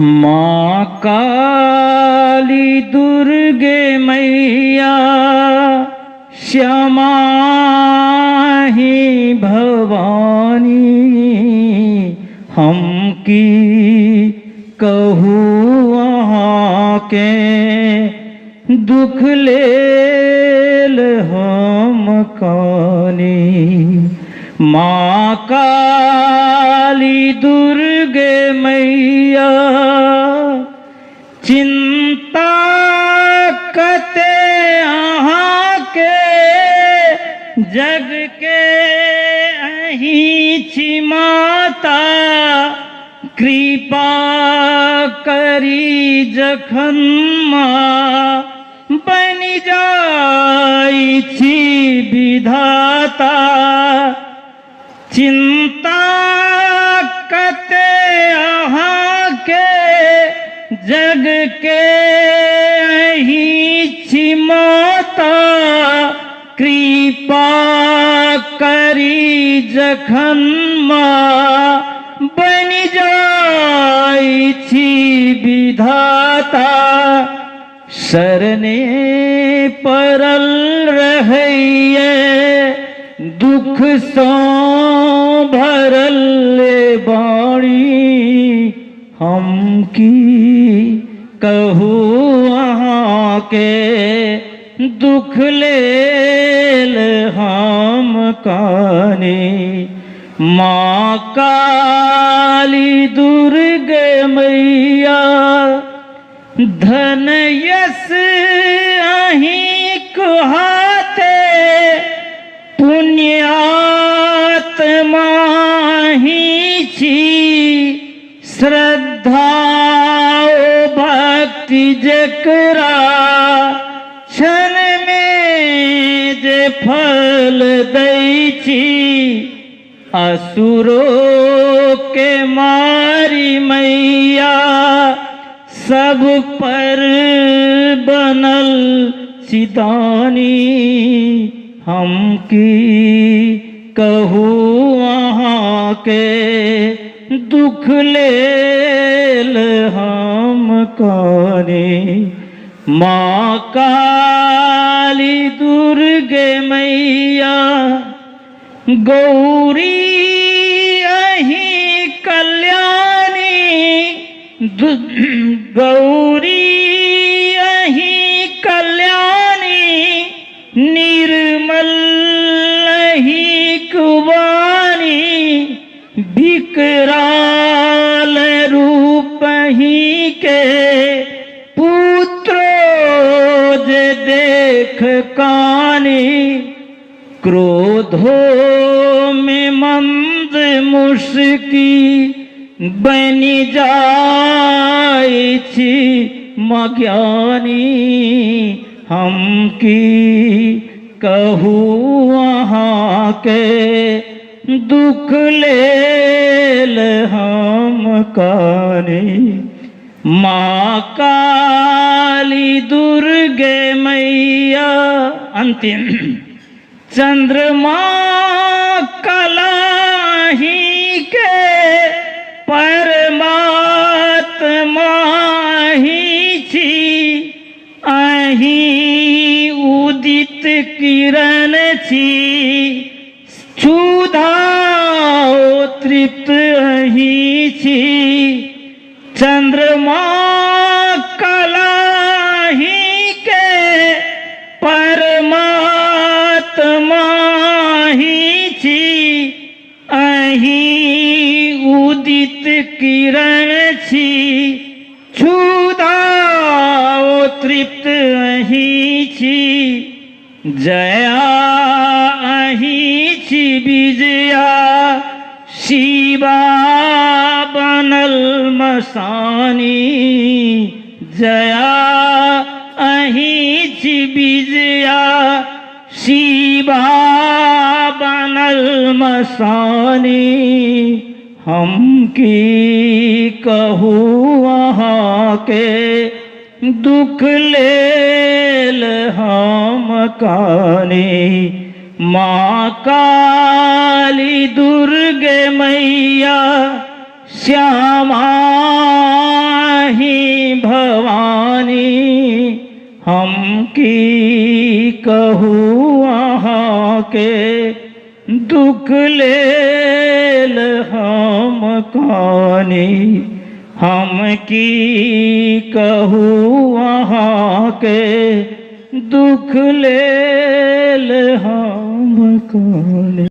माँ काली दुर्गे मैया श्यामा ही भवानी, हम की कहूँ वहाँ के दुख लेल हम कानी। माँ काली दुर्गे मैया चिंता कते अहाँ के जग के अहीं छी माता, कृपा करी जखन माँ बनि जाई छी विधाता। चिंता कते अहाँ के जग के अहीं छी माता, कृपा करी जखन माँ बनि जाई छी विधाता। शरणे परल रहैये दुख सो भरल बाणी, हम की कहूँ अहाँ के दुख लेल हम कानी। माँ काली दुर्गे मैया धन यश अहीं कुहाते, पुण्यात्मा ही छी श्रद्धा भक्ति जकरा क्षण में जे फल दै छी। असुरों के मारी मैया सब पर बनल चितानी, हम की कहूँ वहाँ के दुख लेल हम कानी। माँ काली दुर्गे मैया गौरी अहीं कल्याणी, गौरी अहीं कल्याणी, निर्मल ही कुवानी, विकराल रूप ही के पुत्रो जे देख कानी। क्रोधो में मंद मुस्की बनि जाई छी मज्ञानी, हम की कहूँ वहाँ के दुख लेल हम कानी। माँ काली दुर्गे मैया अंतिम चंद्रमा कला ही के परमात्मा ही छी, अहीं उदित किरण छी, क्षुधा तृप्त अहीं छी। चंद्रमा कला ही के परमात्मा ही छी, अहीं उदित किरण छी, क्षुधा तृप्त अहीं छी। जया अहीं छी विजया, शिवा बनल मसानी। जया अहीं छी विजया, शिवा बनल मसानी, हम की कहूँ वहाँ के दुख लेल हम कानी। माँ काली दुर्गे मैया श्यामा ही भवानी हम की कहूँ अहाँ के दुख लेल हम कानी हम की कहूँ अहाँ के दुख लेल हम कानी।